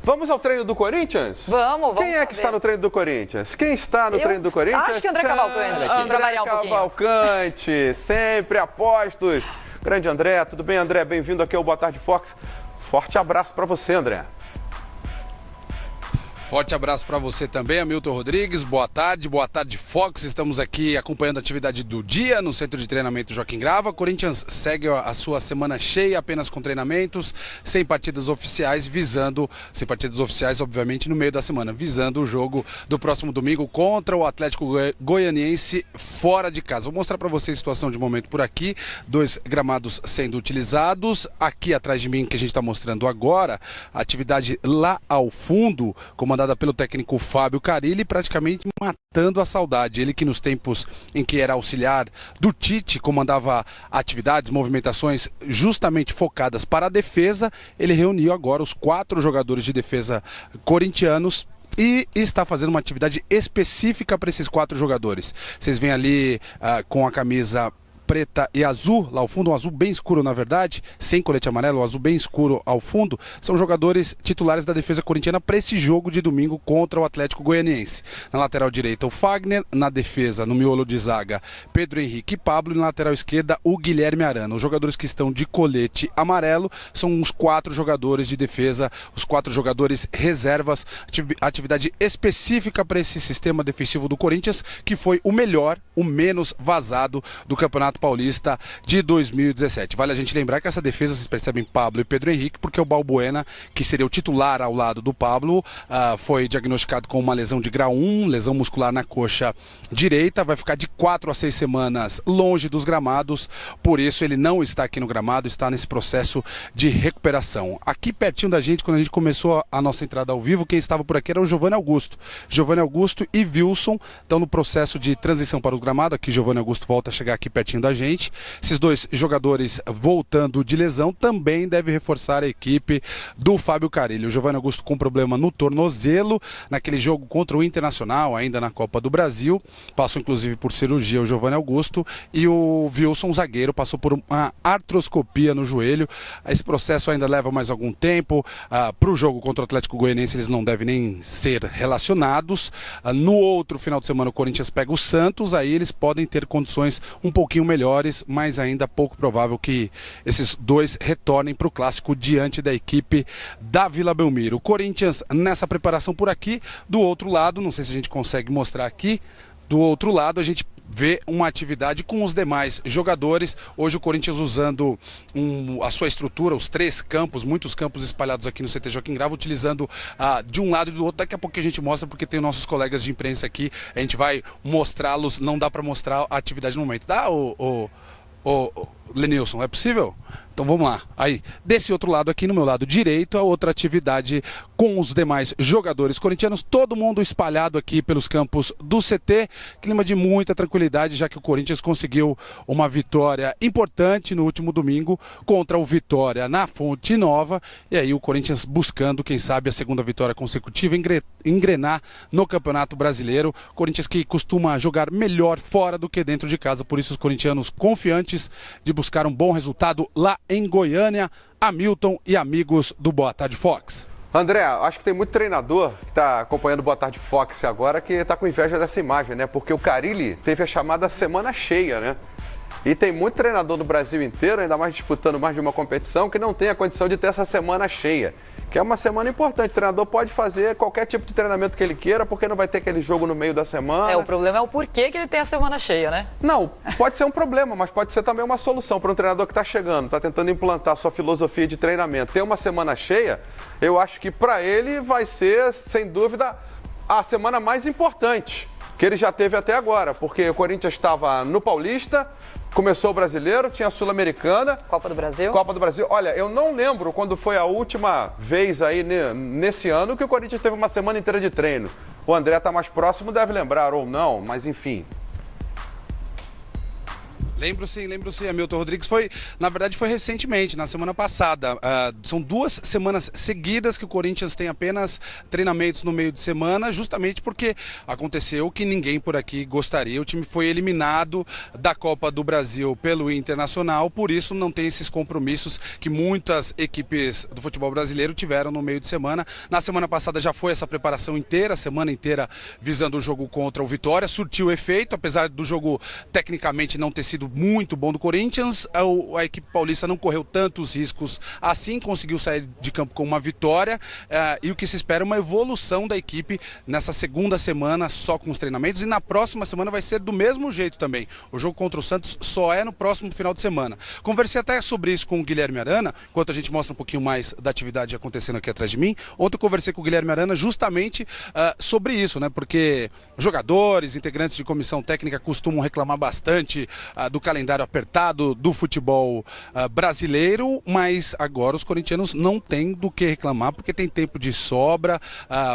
Vamos ao treino do Corinthians? Vamos Quem é que está no treino do Corinthians? Quem está no treino do Corinthians? Acho que André Cavalcante. André Cavalcante, sempre a postos. Grande André, tudo bem, André? Bem-vindo aqui ao Boa Tarde Fox. Forte abraço para você, André. Forte abraço para você também, Hamilton Rodrigues. Boa tarde Fox. Estamos aqui acompanhando a atividade do dia no Centro de Treinamento Joaquim Grava. Corinthians segue a sua semana cheia apenas com treinamentos, sem partidas oficiais, obviamente, no meio da semana, visando o jogo do próximo domingo contra o Atlético Goianiense fora de casa. Vou mostrar para vocês a situação de momento por aqui. 2 gramados sendo utilizados. Aqui atrás de mim, que a gente está mostrando agora, a atividade lá ao fundo, comandada pelo técnico Fábio Carilli, praticamente matando a saudade. Ele que nos tempos em que era auxiliar do Tite, comandava atividades, movimentações justamente focadas para a defesa. Ele reuniu agora os 4 jogadores de defesa corintianos e está fazendo uma atividade específica para esses 4 jogadores. Vocês veem ali com a camisa preta e azul, lá ao fundo, um azul bem escuro na verdade, sem colete amarelo, um azul bem escuro ao fundo, são jogadores titulares da defesa corintiana para esse jogo de domingo contra o Atlético Goianiense. Na lateral direita o Fagner, na defesa, no miolo de zaga, Pedro Henrique e Pablo, e na lateral esquerda o Guilherme Arana. Os jogadores que estão de colete amarelo são os 4 jogadores de defesa, os 4 jogadores reservas, atividade específica para esse sistema defensivo do Corinthians, que foi o melhor, o menos vazado do Campeonato Paulista de 2017. Vale a gente lembrar que essa defesa, vocês percebem, Pablo e Pedro Henrique, porque o Balbuena, que seria o titular ao lado do Pablo, foi diagnosticado com uma lesão de grau 1, lesão muscular na coxa direita, vai ficar de 4 a 6 semanas longe dos gramados, por isso ele não está aqui no gramado, está nesse processo de recuperação. Aqui pertinho da gente, quando a gente começou a nossa entrada ao vivo, quem estava por aqui era o Giovanni Augusto. Giovanni Augusto e Wilson estão no processo de transição para o gramado. Aqui Giovanni Augusto volta a chegar aqui pertinho da gente. Esses 2 jogadores voltando de lesão também deve reforçar a equipe do Fábio Carilli. O Giovanni Augusto com problema no tornozelo, naquele jogo contra o Internacional, ainda na Copa do Brasil, passou inclusive por cirurgia o Giovanni Augusto, e o Wilson, zagueiro, passou por uma artroscopia no joelho. Esse processo ainda leva mais algum tempo. Para o jogo contra o Atlético Goianiense eles não devem nem ser relacionados. No outro final de semana o Corinthians pega o Santos, aí eles podem ter condições um pouquinho melhores, mas ainda pouco provável que esses 2 retornem para o clássico diante da equipe da Vila Belmiro. O Corinthians nessa preparação por aqui. Do outro lado, não sei se a gente consegue mostrar aqui, do outro lado a gente vê uma atividade com os demais jogadores. Hoje o Corinthians usando a sua estrutura, os 3 campos, muitos campos espalhados aqui no CT Joaquim Grava, utilizando de um lado e do outro. Daqui a pouco a gente mostra, porque tem nossos colegas de imprensa aqui, a gente vai mostrá-los, não dá para mostrar a atividade no momento. Dá, Lenilson, é possível? Então vamos lá. Aí, desse outro lado aqui, no meu lado direito, a outra atividade com os demais jogadores corintianos, todo mundo espalhado aqui pelos campos do CT, clima de muita tranquilidade, já que o Corinthians conseguiu uma vitória importante no último domingo contra o Vitória na Fonte Nova, e aí o Corinthians buscando, quem sabe, a 2ª vitória consecutiva, engrenar no Campeonato Brasileiro. Corinthians que costuma jogar melhor fora do que dentro de casa, por isso os corintianos confiantes de buscar um bom resultado lá em Goiânia. Hamilton e amigos do Boa Tarde Fox. André, acho que tem muito treinador que está acompanhando o Boa Tarde Fox agora que está com inveja dessa imagem, né? Porque o Carilli teve a chamada semana cheia, né? E tem muito treinador do Brasil inteiro, ainda mais disputando mais de uma competição, que não tem a condição de ter essa semana cheia, que é uma semana importante. O treinador pode fazer qualquer tipo de treinamento que ele queira, porque não vai ter aquele jogo no meio da semana. O problema é o porquê que ele tem a semana cheia, né? Não, pode ser um problema, mas pode ser também uma solução para um treinador que está chegando, está tentando implantar sua filosofia de treinamento. Ter uma semana cheia, eu acho que para ele vai ser, sem dúvida, a semana mais importante que ele já teve até agora, porque o Corinthians estava no Paulista, começou o Brasileiro, tinha a Sul-Americana. Copa do Brasil. Copa do Brasil. Olha, eu não lembro quando foi a última vez aí nesse ano que o Corinthians teve uma semana inteira de treino. O André está mais próximo, deve lembrar ou não, mas enfim. Lembro sim, Hamilton Rodrigues na verdade foi recentemente, na semana passada. São 2 semanas seguidas que o Corinthians tem apenas treinamentos no meio de semana, justamente porque aconteceu que ninguém por aqui gostaria. O time foi eliminado da Copa do Brasil pelo Internacional, por isso não tem esses compromissos que muitas equipes do futebol brasileiro tiveram no meio de semana. Na semana passada já foi essa preparação inteira, semana inteira visando o jogo contra o Vitória, surtiu efeito, apesar do jogo tecnicamente não ter sido muito bom do Corinthians, a equipe paulista não correu tantos riscos assim, conseguiu sair de campo com uma vitória, e o que se espera é uma evolução da equipe nessa segunda semana só com os treinamentos, e na próxima semana vai ser do mesmo jeito também. O jogo contra o Santos só é no próximo final de semana. Conversei até sobre isso com o Guilherme Arana, enquanto a gente mostra um pouquinho mais da atividade acontecendo aqui atrás de mim. Ontem eu conversei com o Guilherme Arana justamente sobre isso, né? Porque jogadores, integrantes de comissão técnica costumam reclamar bastante do calendário apertado do futebol brasileiro, mas agora os corintianos não têm do que reclamar, porque tem tempo de sobra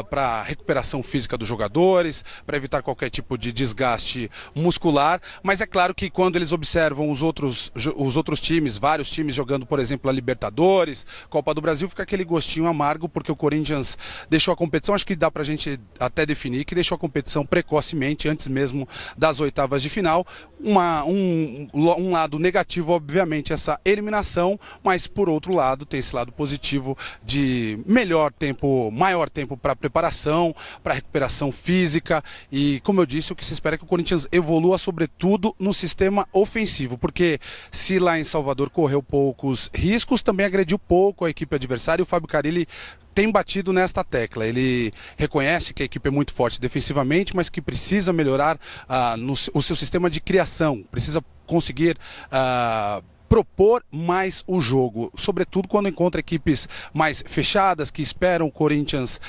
para recuperação física dos jogadores, para evitar qualquer tipo de desgaste muscular. Mas é claro que quando eles observam os outros times, vários times jogando, por exemplo, a Libertadores, Copa do Brasil, fica aquele gostinho amargo, porque o Corinthians deixou a competição, acho que dá pra gente até definir que deixou a competição precocemente, antes mesmo das oitavas de final. Um lado negativo, obviamente, essa eliminação, mas por outro lado tem esse lado positivo de maior tempo para preparação, para recuperação física, e como eu disse, o que se espera é que o Corinthians evolua sobretudo no sistema ofensivo, porque se lá em Salvador correu poucos riscos, também agrediu pouco a equipe adversária, e o Fábio Carille tem batido nesta tecla. Ele reconhece que a equipe é muito forte defensivamente, mas que precisa melhorar o seu sistema de criação, precisa conseguir propor mais o jogo, sobretudo quando encontra equipes mais fechadas, que esperam o Corinthians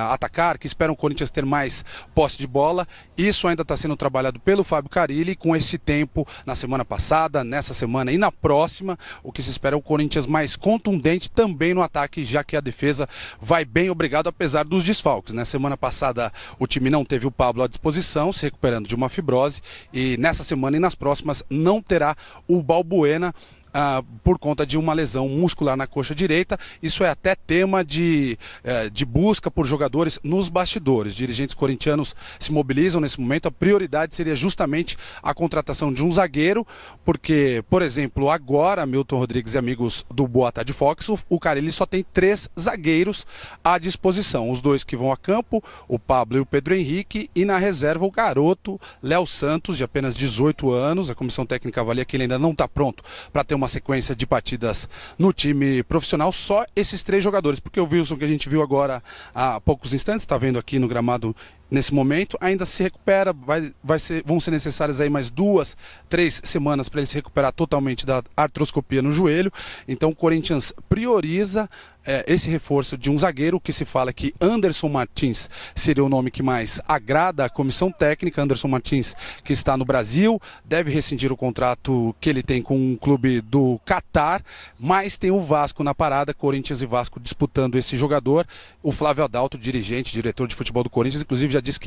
atacar, que esperam o Corinthians ter mais posse de bola. Isso ainda está sendo trabalhado pelo Fábio Carille, com esse tempo na semana passada, nessa semana e na próxima. O que se espera é o Corinthians mais contundente também no ataque, já que a defesa vai bem, obrigado, apesar dos desfalques. Na semana passada o time não teve o Pablo à disposição, se recuperando de uma fibrose, e nessa semana e nas próximas não terá o Balbuena, por conta de uma lesão muscular na coxa direita. Isso é até tema de busca por jogadores nos bastidores. Dirigentes corintianos se mobilizam nesse momento. A prioridade seria justamente a contratação de um zagueiro, porque, por exemplo, agora, Milton Rodrigues e amigos do Boa Tarde Fox, o Carille só tem 3 zagueiros à disposição. Os 2 que vão a campo, o Pablo e o Pedro Henrique, e na reserva o garoto Léo Santos, de apenas 18 anos. A comissão técnica avalia que ele ainda não está pronto para ter uma sequência de partidas no time profissional. Só esses 3 jogadores, porque o Wilson, que a gente viu agora há poucos instantes, está vendo aqui no gramado nesse momento, ainda se recupera, vão ser necessárias aí mais 2, 3 semanas para ele se recuperar totalmente da artroscopia no joelho. Então o Corinthians prioriza esse reforço de um zagueiro, que se fala que Anderson Martins seria o nome que mais agrada à comissão técnica. Anderson Martins, que está no Brasil, deve rescindir o contrato que ele tem com um clube do Catar, mas tem o Vasco na parada, Corinthians e Vasco disputando esse jogador. O Flávio Adalto, diretor de futebol do Corinthians, inclusive já disse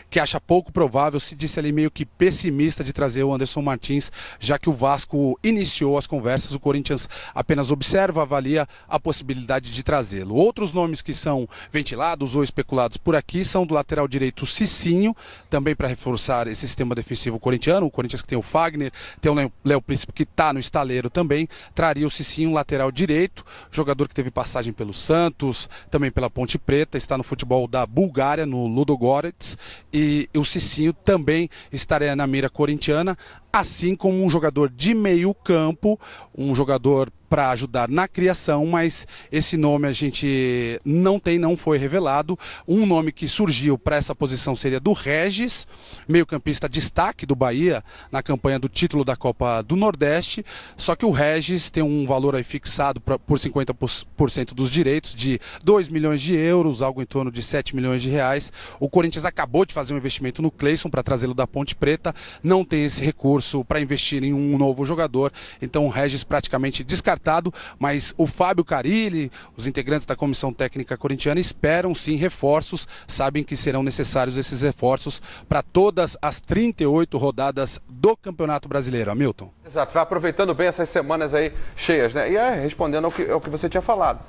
que acha pouco provável, se disse ali meio que pessimista de trazer o Anderson Martins, já que o Vasco iniciou as conversas, o Corinthians apenas observa, avalia a possibilidade de trazê-lo. Outros nomes que são ventilados ou especulados por aqui são do lateral direito Cicinho, também para reforçar esse sistema defensivo corintiano. O Corinthians, que tem o Fagner, tem o Léo Príncipe, que está no estaleiro também, traria o Cicinho, lateral direito, jogador que teve passagem pelo Santos, também pela Ponte Preta, está no futebol da Bulgária, no Ludogorets, e o Cicinho também estaria na mira corintiana, assim como um jogador de meio campo, um jogador para ajudar na criação, mas esse nome a gente não foi revelado. Um nome que surgiu para essa posição seria do Regis, meio-campista destaque do Bahia na campanha do título da Copa do Nordeste, só que o Regis tem um valor aí fixado por 50% dos direitos, de 2 milhões de euros, algo em torno de 7 milhões de reais. O Corinthians acabou de fazer um investimento no Cleison para trazê-lo da Ponte Preta, não tem esse recurso para investir em um novo jogador, então o Regis praticamente descartado descartado, mas o Fábio Carille, os integrantes da comissão técnica corintiana esperam sim reforços, sabem que serão necessários esses reforços para todas as 38 rodadas do Campeonato Brasileiro. Hamilton. Exato, vai aproveitando bem essas semanas aí cheias, né? E respondendo ao que você tinha falado.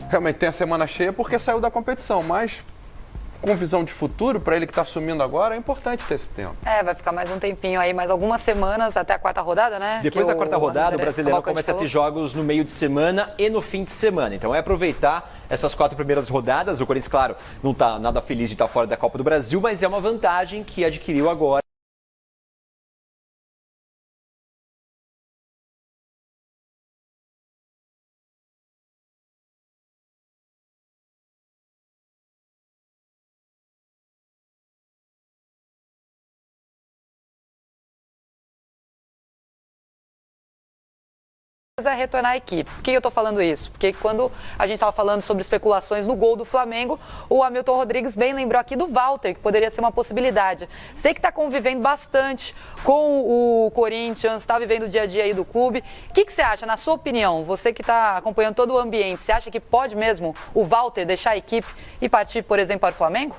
Realmente tem a semana cheia porque saiu da competição, mas com visão de futuro, para ele que está assumindo agora, é importante ter esse tempo. Vai ficar mais um tempinho aí, mais algumas semanas até a quarta rodada, né? Depois da quarta rodada, o Brasileirão começa a ter jogos no meio de semana e no fim de semana. Então é aproveitar essas 4 primeiras rodadas. O Corinthians, claro, não está nada feliz de estar fora da Copa do Brasil, mas é uma vantagem que adquiriu agora. Retornar à equipe. Por que eu estou falando isso? Porque quando a gente estava falando sobre especulações no gol do Flamengo, o Hamilton Rodrigues bem lembrou aqui do Walter, que poderia ser uma possibilidade. Sei que está convivendo bastante com o Corinthians, está vivendo o dia a dia aí do clube. O que você acha, na sua opinião, você que está acompanhando todo o ambiente, você acha que pode mesmo o Walter deixar a equipe e partir, por exemplo, para o Flamengo?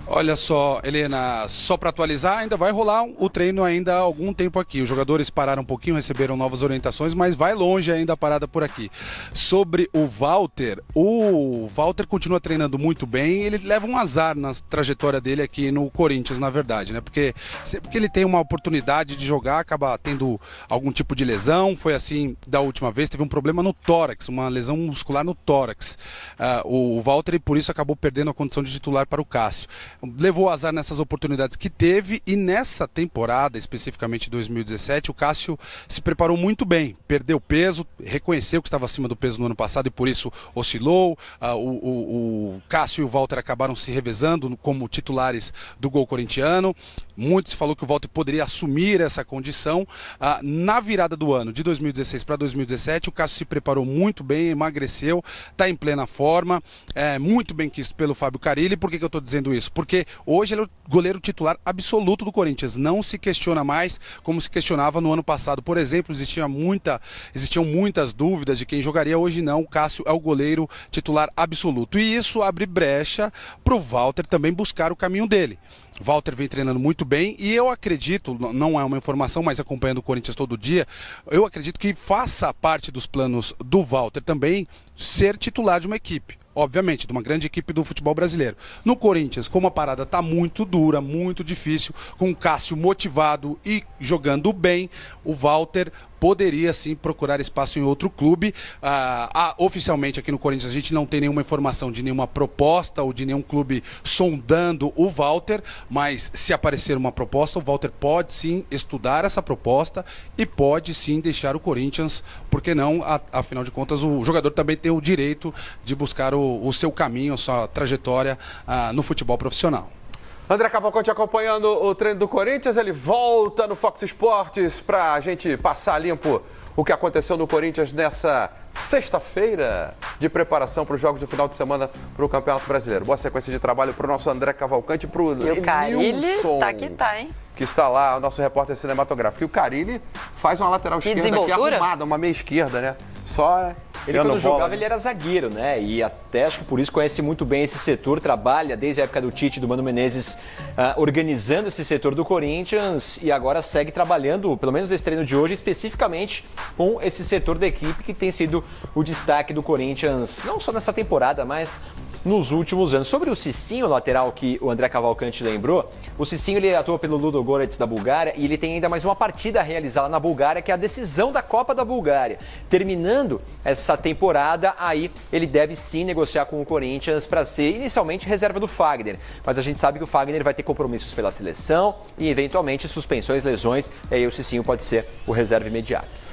Olha só, Helena, só para atualizar, ainda vai rolar o treino ainda há algum tempo aqui. Os jogadores pararam um pouquinho, receberam novas orientações, mas vai longe ainda a parada por aqui. Sobre o Walter continua treinando muito bem, ele leva um azar na trajetória dele aqui no Corinthians, na verdade, né? Porque sempre que ele tem uma oportunidade de jogar, acaba tendo algum tipo de lesão. Foi assim da última vez, teve um problema no tórax, uma lesão muscular no tórax. O Walter, e por isso acabou perdendo a condição de titular para o Cássio. Levou azar nessas oportunidades que teve, e nessa temporada, especificamente 2017, o Cássio se preparou muito bem, perdeu peso, reconheceu que estava acima do peso no ano passado e por isso oscilou. O Cássio e o Walter acabaram se revezando como titulares do gol corintiano. Muito se falou que o Walter poderia assumir essa condição. Na virada do ano, de 2016 para 2017, o Cássio se preparou muito bem, emagreceu, está em plena forma, muito bem quisto pelo Fábio Carille. Por que eu estou dizendo isso? Porque hoje ele é o goleiro titular absoluto do Corinthians. Não se questiona mais como se questionava no ano passado. Por exemplo, existiam muitas dúvidas de quem jogaria. Hoje não, o Cássio é o goleiro titular absoluto. E isso abre brecha para o Walter também buscar o caminho dele. Walter vem treinando muito bem e eu acredito, não é uma informação, mas acompanhando o Corinthians todo dia, eu acredito que faça parte dos planos do Walter também ser titular de uma equipe. Obviamente, de uma grande equipe do futebol brasileiro. No Corinthians, como a parada está muito dura, muito difícil, com o Cássio motivado e jogando bem, o Walter poderia sim procurar espaço em outro clube. Oficialmente aqui no Corinthians a gente não tem nenhuma informação de nenhuma proposta ou de nenhum clube sondando o Walter, mas se aparecer uma proposta, o Walter pode sim estudar essa proposta e pode sim deixar o Corinthians, porque não, afinal de contas o jogador também tem o direito de buscar o seu caminho, a sua trajetória no futebol profissional. André Cavalcante acompanhando o treino do Corinthians, ele volta no Fox Sports para a gente passar limpo o que aconteceu no Corinthians nessa sexta-feira de preparação para os jogos do final de semana para o Campeonato Brasileiro. Boa sequência de trabalho para o nosso André Cavalcante e para o Lenilson, tá que tá, hein? Que está lá, o nosso repórter cinematográfico. E o Carille faz uma lateral esquerda aqui arrumada, uma meia esquerda, né? Só ele quando jogava, ele era zagueiro, né? E até acho que por isso conhece muito bem esse setor, trabalha desde a época do Tite, do Mano Menezes, organizando esse setor do Corinthians e agora segue trabalhando, pelo menos nesse treino de hoje, especificamente com esse setor da equipe que tem sido o destaque do Corinthians, não só nessa temporada, mas nos últimos anos. Sobre o Cicinho, lateral que o André Cavalcante lembrou, o Cicinho ele atua pelo Ludogorets da Bulgária e ele tem ainda mais uma partida a realizar lá na Bulgária, que é a decisão da Copa da Bulgária. Terminando essa temporada, aí ele deve sim negociar com o Corinthians para ser inicialmente reserva do Fagner. Mas a gente sabe que o Fagner vai ter compromissos pela seleção e eventualmente suspensões, lesões, e aí o Cicinho pode ser o reserva imediato.